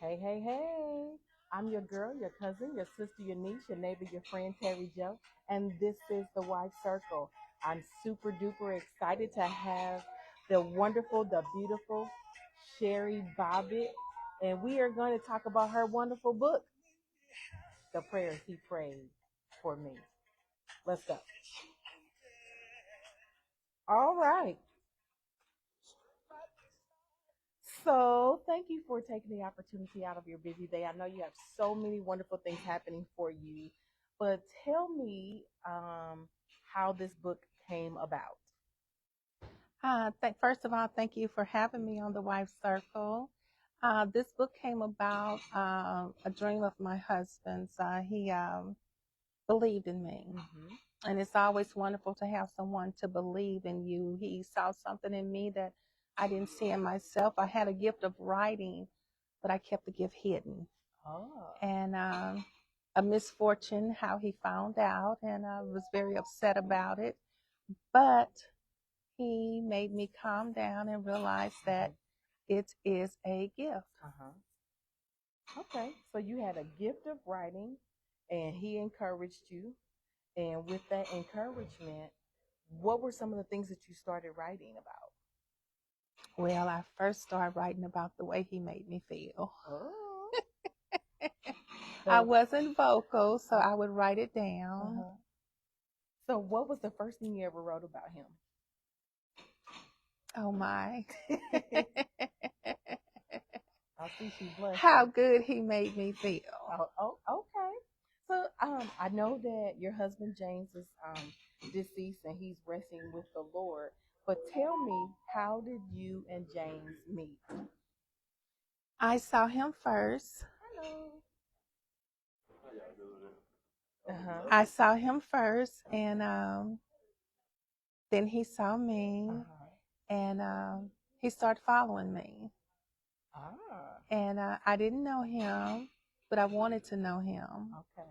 Hey, hey, hey. I'm your girl, your cousin, your sister, your niece, your neighbor, your friend, Terry Joe, and this is the Wife Circle. I'm super duper excited to have the wonderful, the beautiful Sherry Bobbitt, and we are going to talk about her wonderful book, The Prayers He Prayed for Me. Let's go. All right. So, thank you for taking the opportunity out of your busy day. I know you have so many wonderful things happening for you, but tell me how this book came about. First of all, thank you for having me on the Wife Circle. This book came about a dream of my husband's. He believed in me, and it's always wonderful to have someone to believe in you. He saw something in me that I didn't see in myself. I had a gift of writing, but I kept the gift hidden. Oh, And a misfortune how he found out, and I was very upset about it. But he made me calm down and realize that it is a gift. uh-huh. Okay, so you had a gift of writing, and he encouraged you. And with that encouragement, what were some of the things that you started writing about? Well, I first started writing about the way he made me feel. Oh, I so wasn't vocal, so I would write it down. uh-huh. So what was the first thing you ever wrote about him? Oh my. I see she's blushing. How good he made me feel. Oh, okay. So, I know that your husband James is deceased and he's resting with the Lord. But tell me, how did you and James meet? I saw him first. Hello. Uh-huh. I saw him first, and then he saw me, Uh-huh. and he started following me. Ah, And I didn't know him, but I wanted to know him. okay.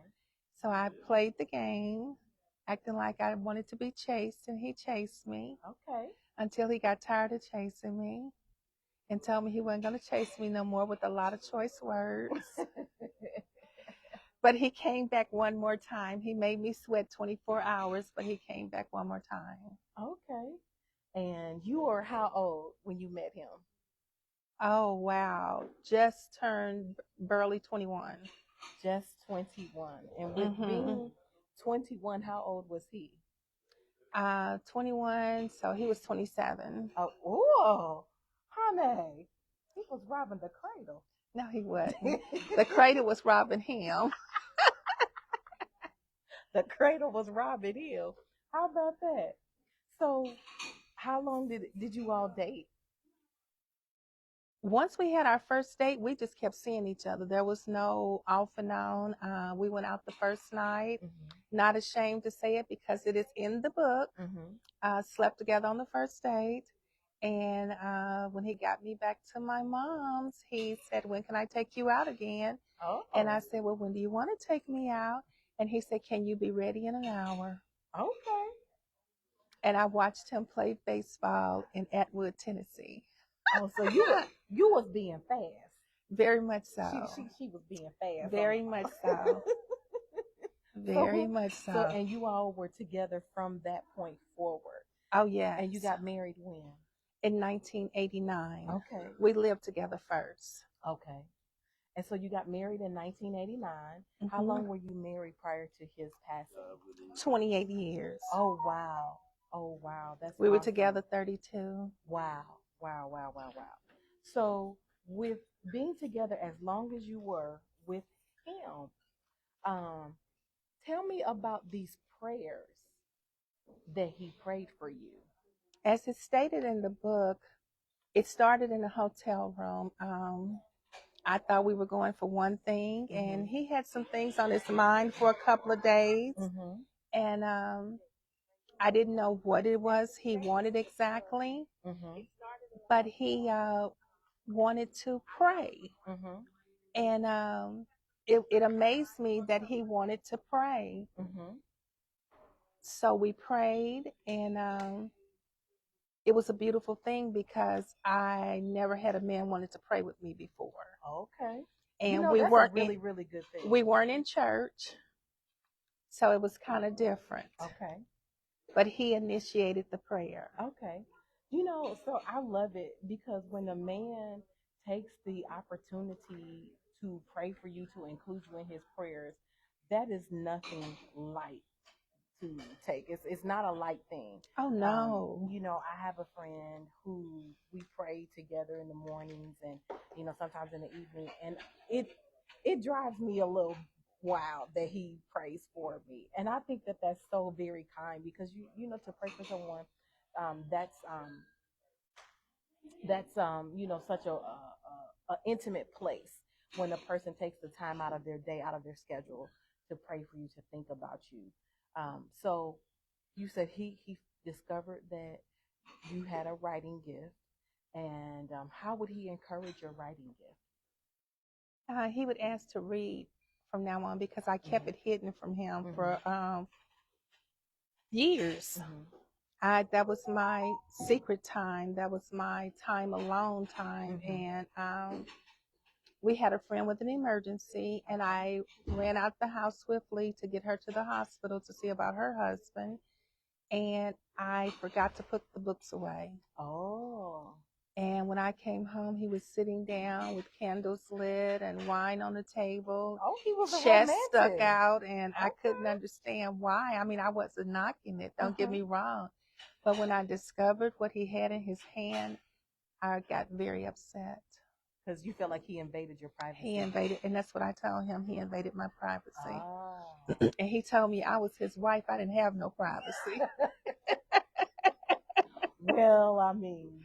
So I played the game, acting like I wanted to be chased, and he chased me Okay. until he got tired of chasing me and told me he wasn't going to chase me no more with a lot of choice words. But he came back one more time. He made me sweat 24 hours, but he came back one more time. Okay. And you were how old when you met him? Oh, wow. Just turned barely 21. Just 21. And with Mm-hmm. being 21, how old was he? 21, so he was 27. Oh, ooh, honey, he was robbing the cradle. No, he wasn't. The cradle was robbing him. The cradle was robbing him. How about that? So, how long did you all date? Once we had our first date, we just kept seeing each other. There was no off and on. We went out the first night. Mm-hmm. Not ashamed to say it because it is in the book. Mm-hmm. Slept together on the first date. And when he got me back to my mom's, he said, "When can I take you out again?" Oh, And I said, "Well, when do you want to take me out?" And he said, "Can you be ready in an hour?" okay. And I watched him play baseball in Atwood, Tennessee. Oh, so you was being fast. Very much She so. she she was being fast. Very much so. Very So much so so. and you all were together from that point forward. Oh, And you yes. got married when? In 1989. Okay. We lived together first. Okay. And so you got married in 1989. How Hmm. long were you married prior to his passing? 28 years. Oh wow. Oh wow. That's We were awesome. together 32. Wow. Wow. Wow. Wow. Wow. So with being together as long as you were with him, um, tell me about these prayers that he prayed for you. As it's stated in the book, it started in a hotel room. I thought we were going for one thing, and Mm-hmm. he had some things on his mind for a couple of days. Mm-hmm. And I didn't know what it was he wanted exactly, Mm-hmm. but he wanted to pray. Mm-hmm. And it amazed me that he wanted to pray. Mm-hmm. So we prayed, and it was a beautiful thing because I never had a man wanted to pray with me before. Okay. And That's a really, really good thing. We weren't in church, so it was kind of different. Okay. But he initiated the prayer. Okay. So I love it because when a man takes the opportunity to pray for you, to include you in his prayers, that is nothing light to take. It's not a light thing. Oh no. I have a friend who we pray together in the mornings and sometimes in the evening, and it drives me a little wild that he prays for me. And I think that that's so very kind because to pray for someone, that's such a intimate place when a person takes the time out of their day, out of their schedule to pray for you, to think about you. So you said he discovered that you had a writing gift, and how would he encourage your writing gift? He would ask to read from now on because I kept it hidden from him for years. That was my secret time. That was my time alone time. And we had a friend with an emergency, and I ran out the house swiftly to get her to the hospital to see about her husband. And I forgot to put the books away. Oh. And when I came home, he was sitting down with candles lit and wine on the table. Oh, he was chest romantic. Stuck out, and I couldn't understand why. I mean, I wasn't knocking it. Don't get me wrong. But when I discovered what he had in his hand, I got very upset. Because you felt like he invaded your privacy. He invaded, and that's what I told him. He invaded my privacy. And he told me I was his wife. I didn't have no privacy. Well, I mean,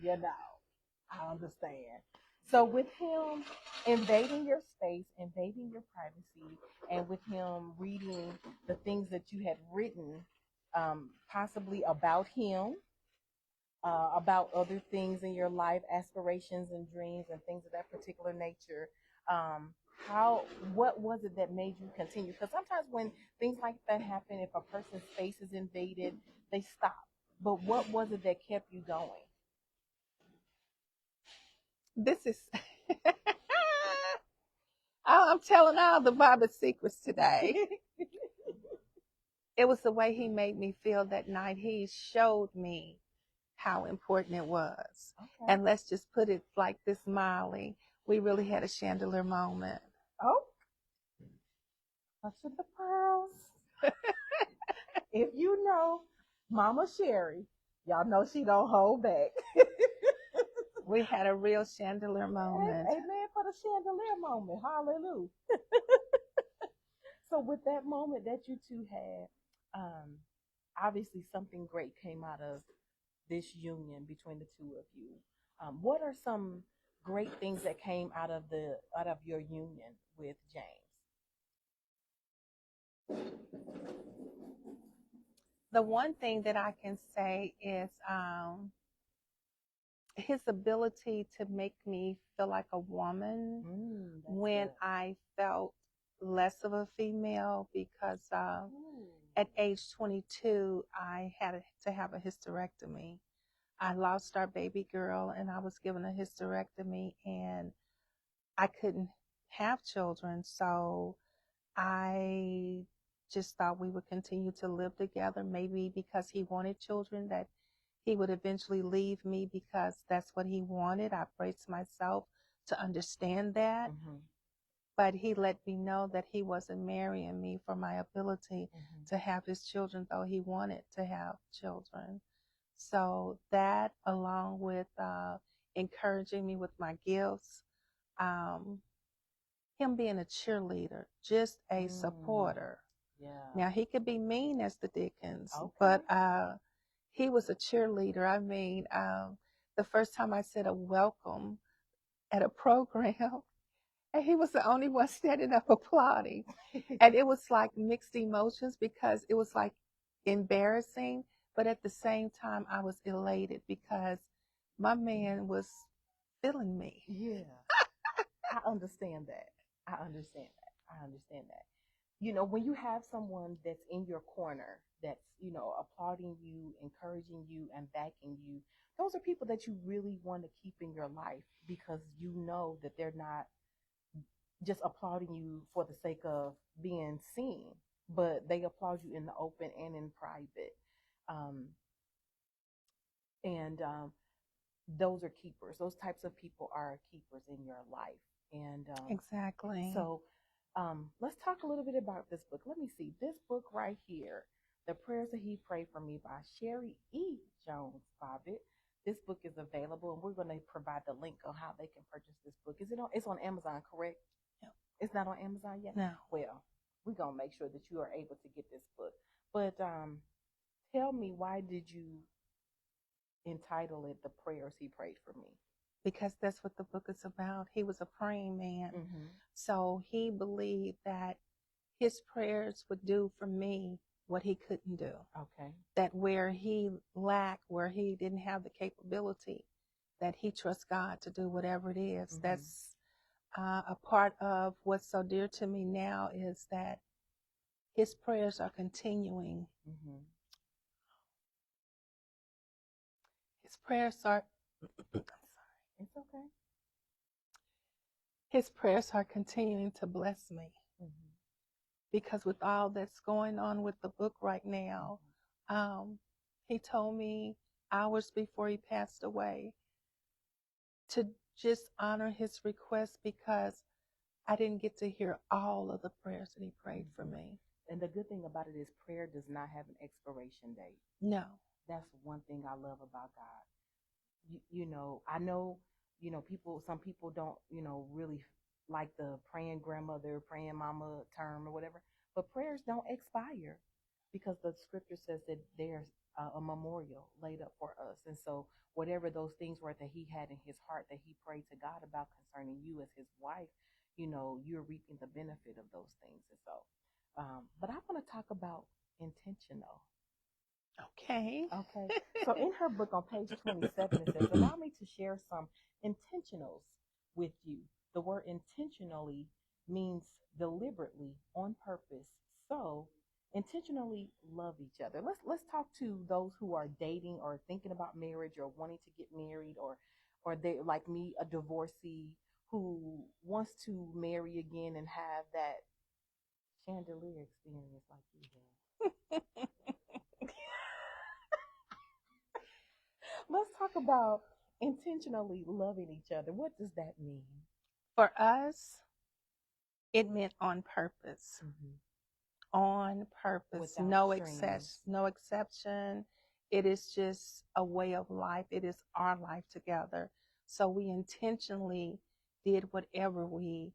I understand. So with him invading your space, invading your privacy, and with him reading the things that you had written, possibly about him, about other things in your life, aspirations and dreams and things of that particular nature, what was it that made you continue? Because sometimes when things like that happen, if a person's space is invaded, they stop. But what was it that kept you going? This is I'm telling all the Bobby secrets today. It was the way he made me feel that night. He showed me how important it was. Okay. And let's just put it like this, Molly. We really had a chandelier moment. Oh, clutch of the pearls. If you know Mama Sherry, y'all know she don't hold back. We had a real chandelier moment. Amen for the chandelier moment. Hallelujah. So with that moment that you two had, obviously something great came out of this union between the two of you. What are some great things that came out of your union with James? The one thing that I can say is his ability to make me feel like a woman when good. I felt less of a female because at age 22, I had to have a hysterectomy. I lost our baby girl and I was given a hysterectomy and I couldn't have children. So I just thought we would continue to live together, maybe because he wanted children, that he would eventually leave me because that's what he wanted. I braced myself to understand that. But he let me know that he wasn't marrying me for my ability to have his children, though he wanted to have children. So that, along with encouraging me with my gifts, him being a cheerleader, just a supporter. Yeah. Now, he could be mean as the Dickens, but he was a cheerleader. I mean, the first time I said a welcome at a program, and he was the only one standing up applauding. And it was like mixed emotions because it was like embarrassing, but at the same time, I was elated because my man was feeling me. Yeah. I understand that. I understand that. When you have someone that's in your corner, that's, applauding you, encouraging you, and backing you, those are people that you really want to keep in your life because you know that they're not just applauding you for the sake of being seen, but they applaud you in the open and in private. Um, and those are keepers. Those types of people are keepers in your life. And Exactly. so let's talk a little bit about this book. Let me see. This book right here, The Prayers That He Prayed for Me by Sherry E. Jones Bobbitt. This book is available, and we're going to provide the link on how they can purchase this book. Is it on? It's on Amazon, correct? No. It's not on Amazon yet? No. Well, we're going to make sure that you are able to get this book. But tell me, why did you entitle it The Prayers He Prayed for Me? Because that's what the book is about. He was a praying man. Mm-hmm. So he believed that his prayers would do for me what he couldn't do. Okay. That where he lacked, where he didn't have the capability, that he trusts God to do whatever it is. Mm-hmm. That's a part of what's so dear to me now, is that his prayers are continuing. Mm-hmm. His prayers are, I'm sorry. It's okay. His prayers are continuing to bless me. Mm-hmm. Because with all that's going on with the book right now, he told me hours before he passed away to just honor his request, because I didn't get to hear all of the prayers that he prayed for me. And the good thing about it is prayer does not have an expiration date. No. That's one thing I love about God. You know, I know, some people don't, really like the praying grandmother, praying mama term or whatever, but prayers don't expire, because the scripture says that there's a memorial laid up for us. And so whatever those things were that he had in his heart that he prayed to God about concerning you as his wife, you're reaping the benefit of those things. And so, but I want to talk about intentional. Okay. Okay. So in her book on page 27, it says, allow me to share some intentionals with you. The word intentionally means deliberately, on purpose. So intentionally love each other. Let's talk to those who are dating or thinking about marriage or wanting to get married, or they, like me, a divorcee who wants to marry again and have that chandelier experience like you had. Let's talk about intentionally loving each other. What does that mean? For us, it meant on purpose. Mm-hmm. On purpose. Without No strings. no exception. It is just a way of life. It is our life together. So we intentionally did whatever we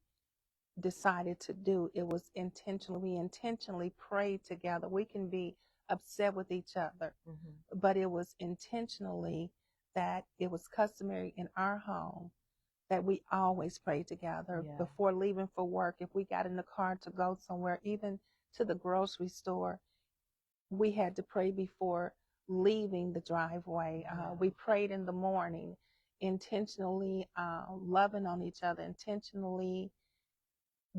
decided to do. It was intentional. We intentionally prayed together. We can be upset with each other, Mm-hmm. but it was intentionally that it was customary in our home that we always prayed together. Yeah. Before leaving for work. If we got in the car to go somewhere, even to the grocery store, we had to pray before leaving the driveway. Yeah. We prayed in the morning, intentionally loving on each other, intentionally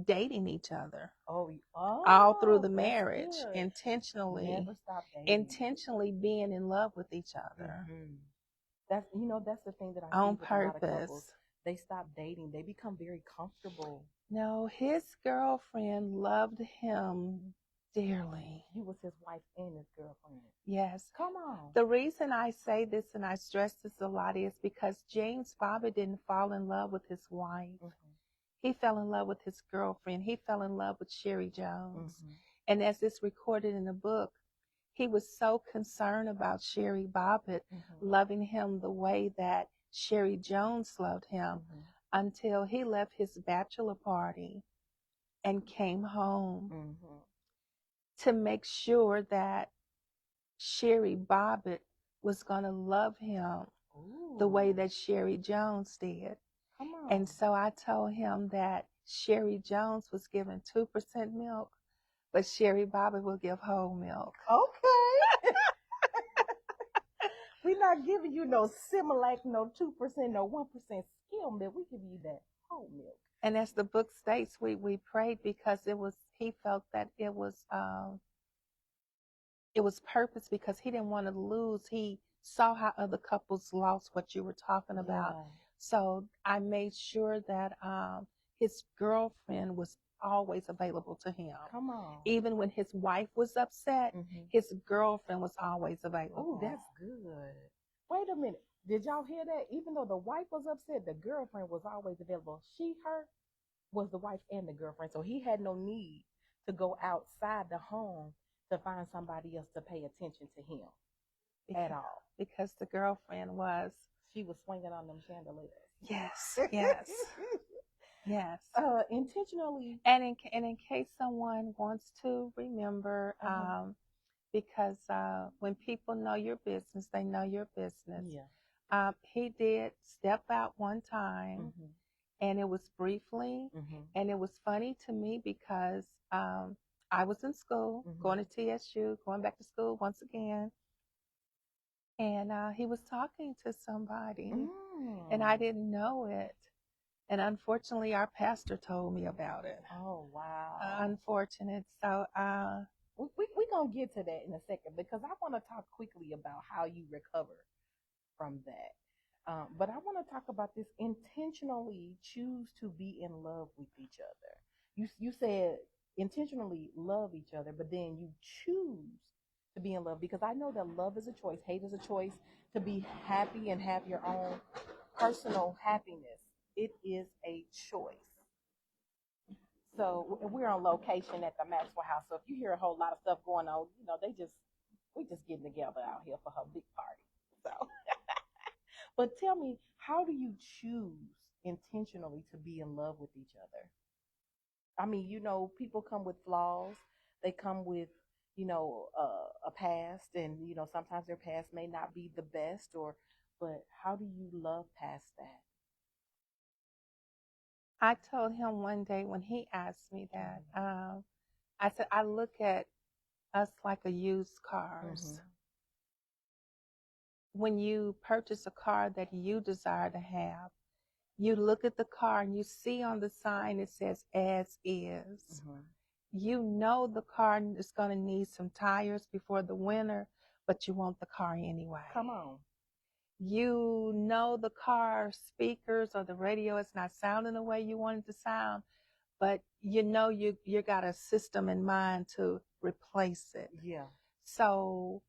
dating each other. All through the marriage, good. intentionally. Never stop dating. Intentionally being in love with each other. Mm-hmm. That's the thing that I on see with a lot of purpose. couples. They stop dating. They become very comfortable. No, his girlfriend loved him dearly. He was his wife and his girlfriend. Yes. Come on. The reason I say this and I stress this a lot is because James Bobbitt didn't fall in love with his wife. Mm-hmm. He fell in love with his girlfriend. He fell in love with Sherry Jones. Mm-hmm. And as it's recorded in the book, he was so concerned about Sherry Bobbitt loving him the way that Sherry Jones loved him, until he left his bachelor party and came home to make sure that Sherry Bobbitt was going to love him the way that Sherry Jones did. Come on. And so I told him that Sherry Jones was giving 2% milk, but Sherry Bobbitt will give whole milk. Okay. We're not giving you no Similac, no 2%, no 1% skim milk. We give you that whole milk. And as the book states, we prayed because he felt that it was purpose, because he didn't want to lose. He saw how other couples lost, what you were talking about. Yeah. So I made sure that his girlfriend was always available to him. Come on. Even when his wife was upset, his girlfriend was always available. Oh, that's good. Wait a minute. Did y'all hear that? Even though the wife was upset, the girlfriend was always available. Her was the wife and the girlfriend. So he had no need to go outside the home to find somebody else to pay attention to him at all. Because the girlfriend was. She was swinging on them chandeliers. Yes, yes, yes. Intentionally. And in case someone wants to remember, because when people know your business, they know your business. Yeah. He did step out one time, and it was briefly, and it was funny to me because I was in school, going to TSU, going back to school once again, and he was talking to somebody, and I didn't know it. And unfortunately, our pastor told me about it. Oh, wow. Unfortunate. So we're going to get to that in a second, because I want to talk quickly about how you recover from that. But I want to talk about this: intentionally choose to be in love with each other. You said intentionally love each other, but then you choose to be in love, because I know that love is a choice, hate is a choice. To be happy and have your own personal happiness, it is a choice. So we're on location at the Maxwell House. So if you hear a whole lot of stuff going on, we just getting together out here for her big party. So, but tell me, how do you choose intentionally to be in love with each other? I mean, people come with flaws. They come with, a past, and sometimes their past may not be the best, but how do you love past that? I told him one day when he asked me that, I said, I look at us like a used cars. When you purchase a car that you desire to have, you look at the car and you see on the sign it says as is. You know the car is going to need some tires before the winter, but you want the car anyway. Come on. You know the car speakers or the radio is not sounding the way you want it to sound, but you got a system in mind to replace it. Yeah. So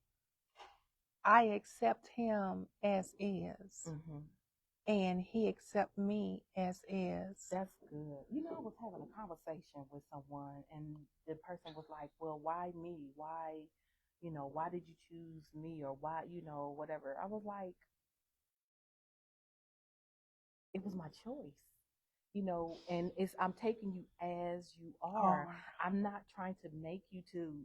I accept him as is, and he accept me as is. That's good. I was having a conversation with someone, and the person was like, well, why me? Why did you choose me? Or why, whatever. I was like, it was my choice. And I'm taking you as you are. I'm not trying to make you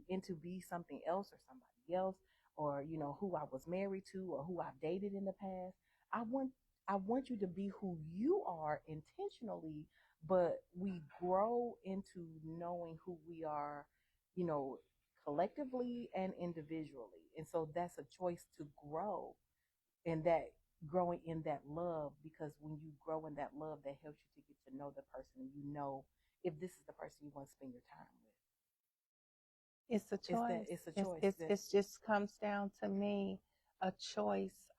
into be something else or somebody else, or who I was married to or who I've dated in the past. I want you to be who you are intentionally, but we grow into knowing who we are, you know, collectively and individually. And so that's a choice to grow, and that growing in that love, because when you grow in that love, that helps you to get to know the person, and if this is the person you want to spend your time with. It's a choice. It's a choice. It just comes down to me, a choice.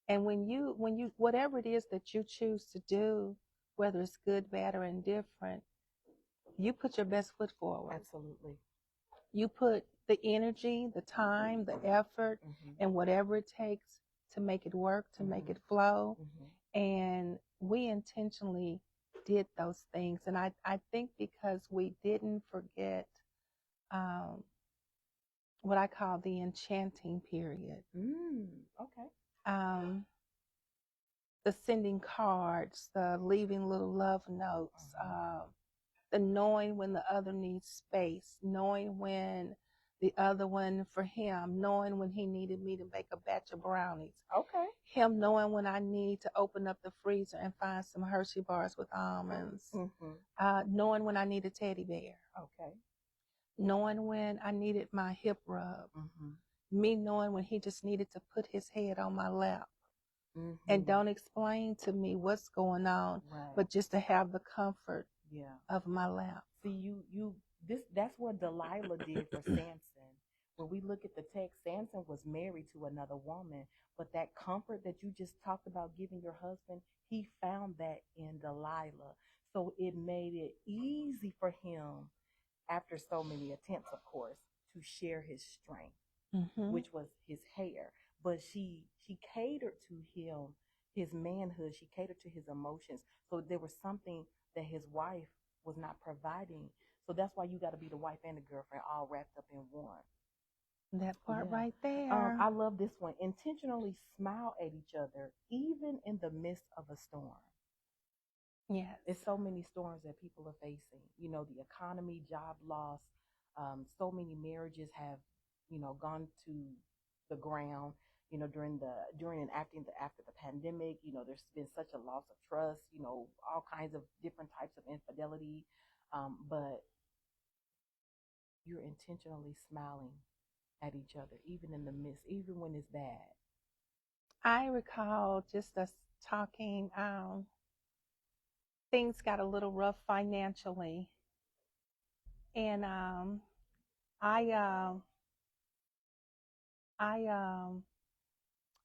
And when you whatever it is that you choose to do, whether it's good, bad, or indifferent, you put your best foot forward. Absolutely. You put the energy, the time, the effort, and whatever it takes to make it work, to make it flow. And we intentionally did those things. And I think because we didn't forget what I call the enchanting period. Okay. The sending cards, the leaving little love notes, the knowing when the other needs space, knowing when the other one for him, knowing when he needed me to make a batch of brownies. Okay. Him knowing when I need to open up the freezer and find some Hershey bars with almonds. Knowing when I need a teddy bear. Okay. Knowing when I needed my hip rub. Me knowing when he just needed to put his head on my lap. And don't explain to me what's going on, but just to have the comfort of my lap. See, that's what Delilah did for Samson. When we look at the text, Samson was married to another woman, but that comfort that you just talked about giving your husband, he found that in Delilah. So it made it easy for him, after so many attempts, of course, to share his strength, Mm-hmm. which was his hair. But she catered to him, his manhood. She catered to his emotions. So there was something that his wife was not providing. So that's why you got to be the wife and the girlfriend all wrapped up in one. That part Yeah. right there. I love this one. Intentionally smile at each other, even in the midst of a storm. Yes. It's so many storms that people are facing. The economy, job loss. So many marriages have, gone to the ground. During and after the pandemic. There's been such a loss of trust. All kinds of different types of infidelity. But you're intentionally smiling at each other, even in the midst, even when it's bad. I recall just us talking, things got a little rough financially. And I, I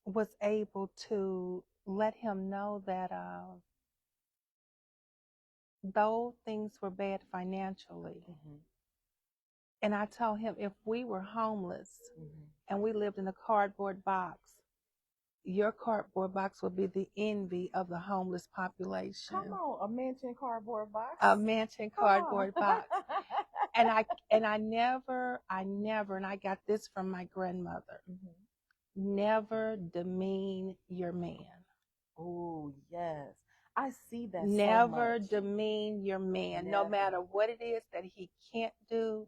was able to let him know that though things were bad financially, Mm-hmm. and I told him if we were homeless Mm-hmm. and we lived in a cardboard box, your cardboard box would be the envy of the homeless population. Come on, a mansion cardboard box. A mansion Come cardboard on. box. And I never, and I got this from my grandmother. Mm-hmm. Never demean your man. Oh, yes. I see that so Never much. demean your man, no Never. matter what it is that he can't do.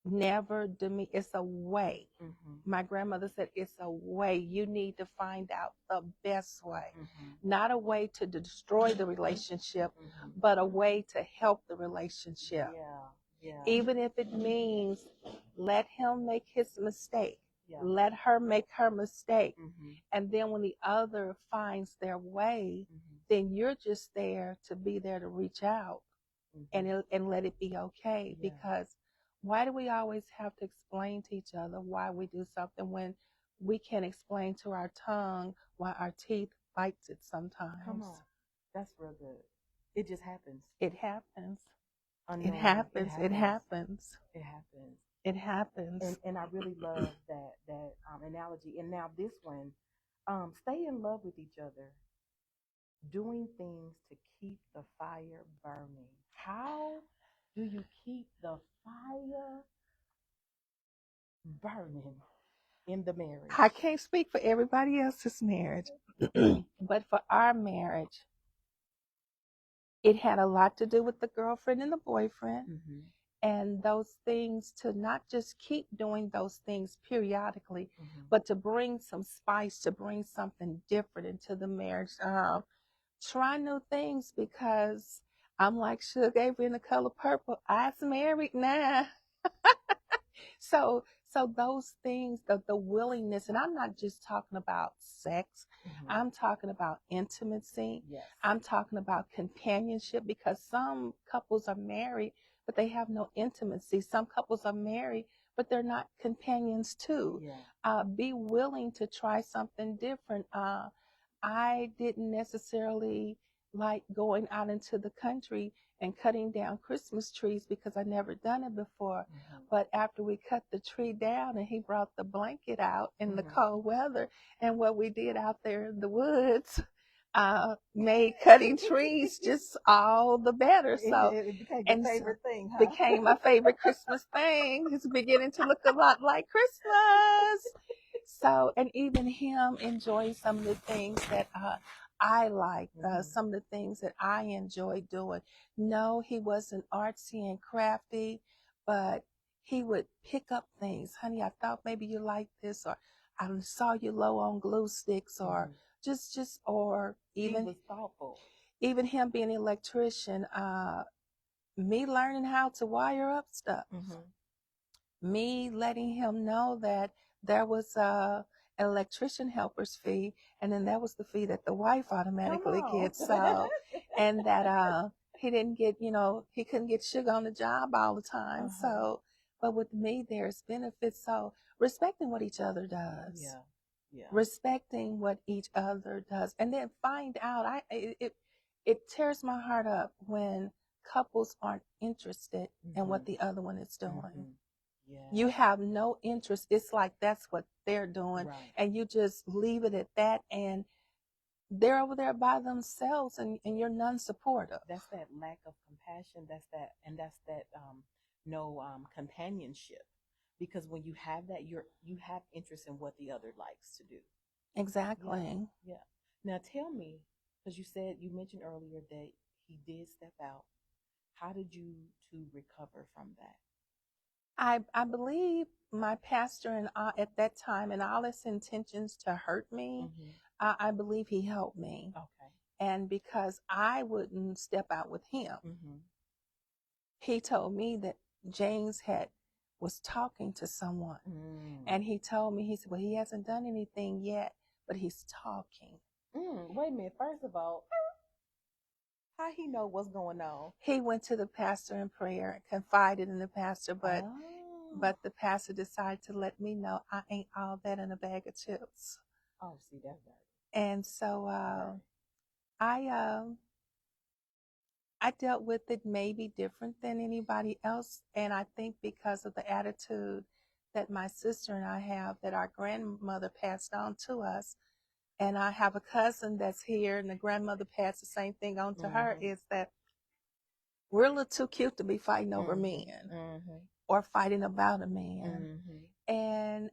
Never demean. It's a way. Mm-hmm. My grandmother said it's a way. You need to find out the best way. Mm-hmm. Not a way to destroy the relationship, Mm-hmm. but a way to help the relationship. Yeah. Yeah. Even if it means let him make his mistake. Yeah. Let her make her mistake. Mm-hmm. And then when the other finds their way, Mm-hmm. then you're just there to be there to reach out Mm-hmm. and let it be okay. Yeah. Because why do we always have to explain to each other why we do something when we can explain to our tongue why our teeth bites it sometimes? Come on. That's real good. It just happens. It happens. It Unknowingly. happens. It happens. It happens. It happens. And I really love that analogy. And now this one, stay in love with each other, doing things to keep the fire burning. How do you keep the fire burning in the marriage? I can't speak for everybody else's marriage, but for our marriage, it had a lot to do with the girlfriend and the boyfriend. Mm-hmm. And those things, to not just keep doing those things periodically, Mm-hmm. but to bring some spice, to bring something different into the marriage. Try new things, because I'm like Suge Avery in The Color Purple. I's married now. So those things, the willingness, and I'm not just talking about sex. Mm-hmm. I'm talking about intimacy. Yes. I'm talking about companionship, because some couples are married, but they have no intimacy. Some couples are married, but they're not companions too. Yeah. Be willing to try something different. I didn't necessarily like going out into the country and cutting down Christmas trees, because I never done it before. Mm-hmm. But after we cut the tree down and he brought the blanket out in the Mm-hmm. cold weather, and what we did out there in the woods made cutting trees just all the better. So it became and your favorite thing, huh? became my favorite Christmas thing. It's beginning to look a lot like Christmas. So, and even him enjoying some of the things that I like, some of the things that I enjoy doing. No, he wasn't artsy and crafty, but he would pick up things. Honey, I thought maybe you liked this, or I saw you low on glue sticks, or or even he was thoughtful. Even him being an electrician, me learning how to wire up stuff. Mm-hmm. Me letting him know that there was an electrician helper's fee, and then that was the fee that the wife automatically gets. So, and that he didn't get, he couldn't get sugar on the job all the time. Uh-huh. So, but with me, there's benefits. So, respecting what each other does. Yeah. Respecting what each other does, and then find out. it tears my heart up when couples aren't interested in what the other one is doing. Yeah. You have no interest. It's like that's what they're doing, Right. and you just leave it at that, and they're over there by themselves, and you're non-supportive. That's that lack of compassion. That's that no companionship. Because when you have that, you have interest in what the other likes to do. Exactly. Yeah. Now tell me, because you mentioned earlier that he did step out. How did you two recover from that? I believe my pastor and I, at that time, and all his intentions to hurt me, I believe he helped me. Okay. And because I wouldn't step out with him, he told me that James was talking to someone. And he told me, he said, well, he hasn't done anything yet, but he's talking. Wait a minute. First of all, how he know what's going on? He went to the pastor in prayer, confided in the pastor, but the pastor decided to let me know I ain't all that in a bag of chips. Oh, see, that's right. And so I dealt with it maybe different than anybody else, and I think because of the attitude that my sister and I have, that our grandmother passed on to us, and I have a cousin that's here, and the grandmother passed the same thing on to her, is that we're a little too cute to be fighting over men or fighting about a man. And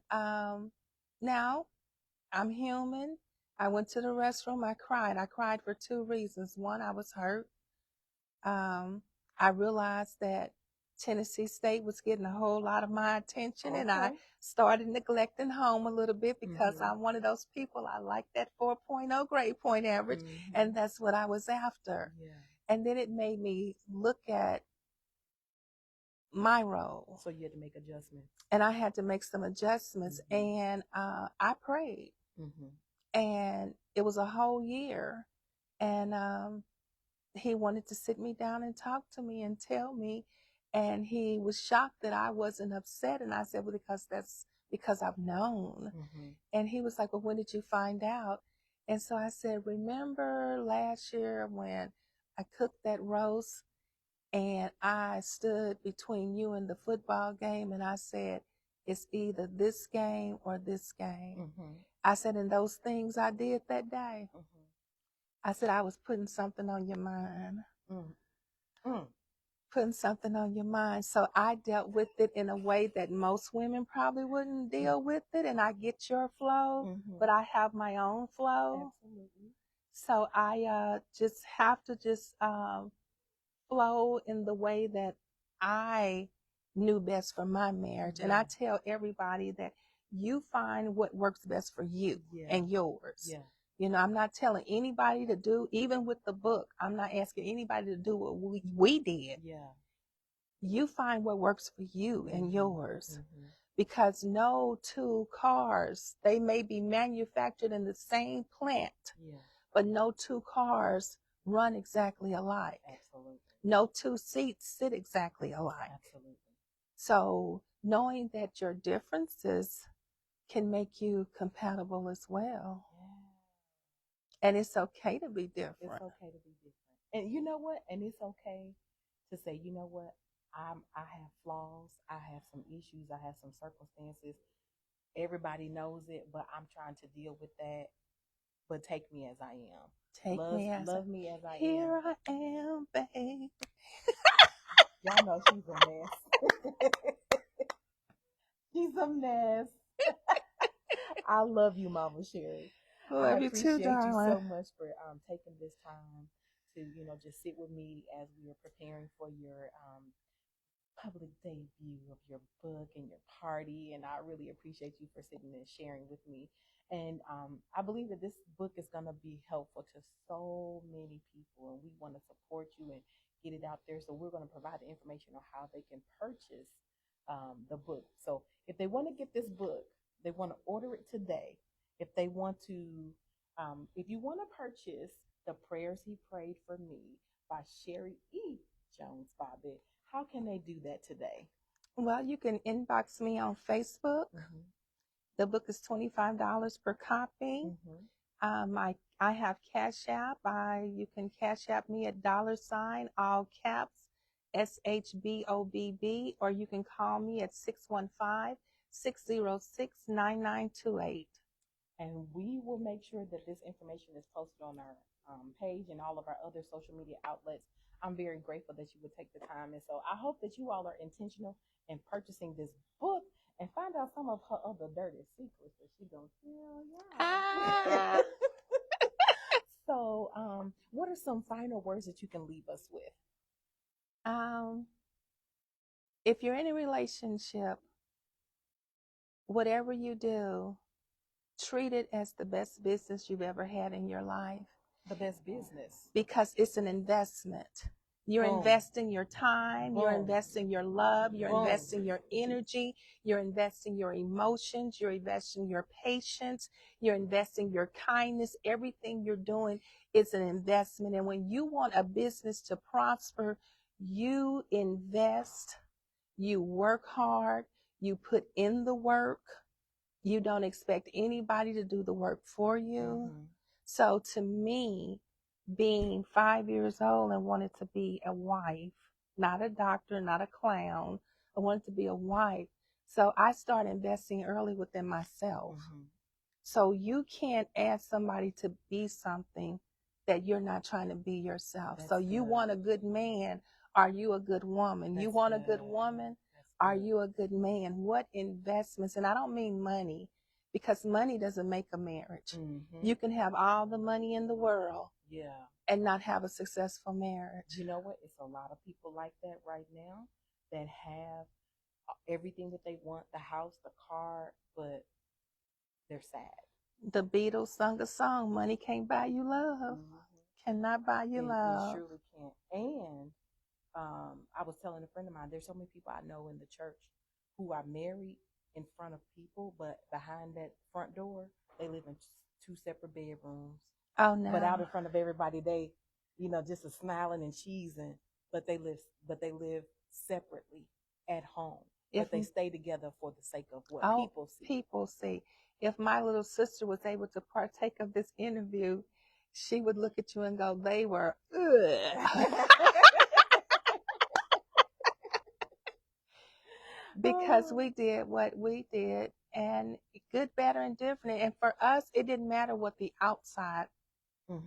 now I'm human. I went to the restroom. I cried. I cried for two reasons. One, I was hurt. I realized that Tennessee State was getting a whole lot of my attention, and I started neglecting home a little bit because I'm one of those people. I like that 4.0 grade point average, and that's what I was after. Yeah. And then it made me look at my role. So you had to make adjustments. And I had to make some adjustments, and I prayed. And it was a whole year, and he wanted to sit me down and talk to me and tell me, and he was shocked that I wasn't upset. And I said, well, that's because I've known. And he was like, well, when did you find out? And so I said, remember last year when I cooked that roast and I stood between you and the football game, and I said, it's either this game or this game. I said, and those things I did that day, I said, I was putting something on your mind. Putting something on your mind. So I dealt with it in a way that most women probably wouldn't deal with it. And I get your flow, but I have my own flow. Absolutely. So I just have to flow in the way that I knew best for my marriage. And I tell everybody that you find what works best for you and yours. Yeah. You know, I'm not telling anybody to do, even with the book, I'm not asking anybody to do what we did. Yeah. You find what works for you and yours. Because no two cars, they may be manufactured in the same plant, but no two cars run exactly alike. Absolutely. No two seats sit exactly alike. Absolutely. So knowing that your differences can make you compatible as well. And it's okay to be different. It's okay to be different. And you know what? And it's okay to say, you know what? I have flaws. I have some issues. I have some circumstances. Everybody knows it, but I'm trying to deal with that. But take me as I am. Love me as I am. Here I am, babe. Y'all know she's a mess. She's a mess. I love you, Mama Sherry. Love you too, darling. You so much for taking this time to, just sit with me as we are preparing for your public debut of your book and your party. And I really appreciate you for sitting and sharing with me. And I believe that this book is going to be helpful to so many people, and we want to support you and get it out there. So we're going to provide the information on how they can purchase the book. So if they want to get this book, they want to order it today. If they want to, if you want to purchase The Prayers He Prayed for Me by Sherry E. Jones Bobbitt, how can they do that today? Well, you can inbox me on Facebook. The book is $25 per copy. I have Cash App. You can Cash App me at $ all caps SHBOBB, or you can call me at 615-606-9928. And we will make sure that this information is posted on our page and all of our other social media outlets. I'm very grateful that you would take the time. And so I hope that you all are intentional in purchasing this book and find out some of her other dirty secrets that she gonna tell y'all. So, what are some final words that you can leave us with? If you're in a relationship, whatever you do, treat it as the best business you've ever had in your life. The best business. Because it's an investment. You're Boom. investing your time, Boom. you're investing your love, you're Boom. investing your energy, you're investing your emotions, you're investing your patience, you're investing your kindness. Everything you're doing is an investment. And when you want a business to prosper, you invest, you work hard, you put in the work. You don't expect anybody to do the work for you. Mm-hmm. So to me, being 5 years old and wanted to be a wife, not a doctor, not a clown, I wanted to be a wife. So I started investing early within myself. Mm-hmm. So you can't ask somebody to be something that you're not trying to be yourself. That's so you good. want a good man. Are you a good woman? That's you want good. a good woman? That's Are good. you a good man? What investments? And I don't mean money, because money doesn't make a marriage. Mm-hmm. You can have all the money in the world, yeah, and not have a successful marriage. You know what? It's a lot of people like that right now that have everything that they want, the house, the car, but they're sad. The Beatles sung a song, money can't buy you love. Mm-hmm. Cannot buy you love. It surely can't. And I was telling a friend of mine, there's so many people I know in the church who are married in front of people, but behind that front door, they live in two separate bedrooms. Oh no! But out in front of everybody, they, just a smiling and cheesing. But they live separately at home. But they stay together for the sake of what people see. People see. If my little sister was able to partake of this interview, she would look at you and go, "They were." Because we did what we did, and good, better, and different. And for us, it didn't matter what the outside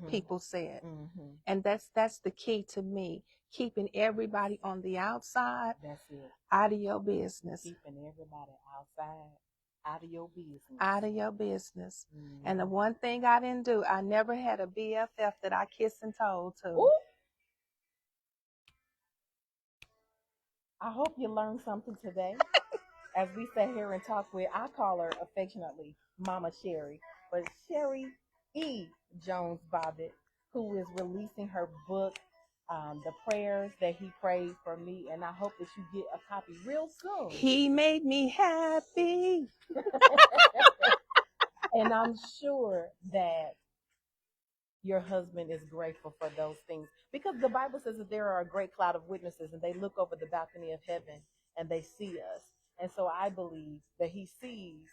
people said. Mm-hmm. And that's the key to me. Keeping everybody on the outside out of your business. Keeping everybody outside out of your business. Out of your business. Mm-hmm. And the one thing I didn't do, I never had a BFF that I kissed and told to. Ooh. I hope you learned something today. As we sat here and talked with, I call her affectionately Mama Sherry, but Sherry E. Jones Bobbitt, who is releasing her book, The Prayers That He Prayed for Me, and I hope that you get a copy real soon. He made me happy. And I'm sure that your husband is grateful for those things, because the Bible says that there are a great cloud of witnesses and they look over the balcony of heaven and they see us. And so I believe that he sees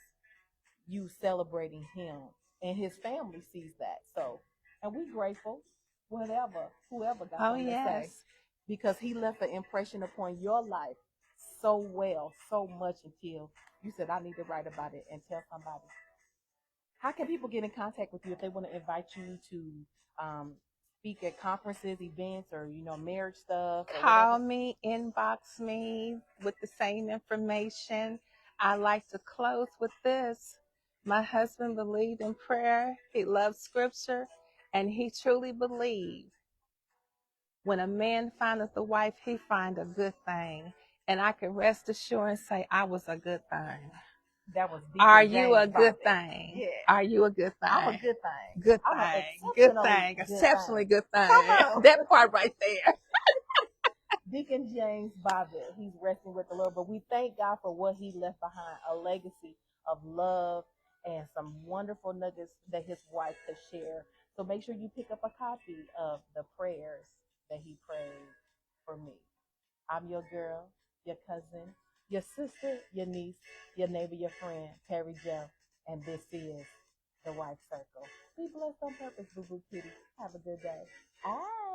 you celebrating him, and his family sees that. So, and we're grateful, whoever got something to say, because he left an impression upon your life so well, so much, until you said, I need to write about it and tell somebody. How can people get in contact with you if they want to invite you to speak at conferences, events, or marriage stuff? Call me, inbox me with the same information. I like to close with this. My husband believed in prayer. He loved scripture, and he truly believed when a man findeth a wife, he find a good thing. And I can rest assured and say I was a good thing. That was deep. Are you a good thing? Yeah. Are you a good thing? I'm a good thing. Good thing. Good thing. Exceptionally good thing. That part right there. Deacon James Bobbitt, he's resting with the Lord, but we thank God for what he left behind, a legacy of love and some wonderful nuggets that his wife could share. So make sure you pick up a copy of The Prayers That He Prayed for Me. I'm your girl, your cousin, your sister, your niece, your neighbor, your friend, Terry Joe, and this is The Wife Circle. Be blessed on purpose, Boo Boo Kitty. Have a good day. Ah.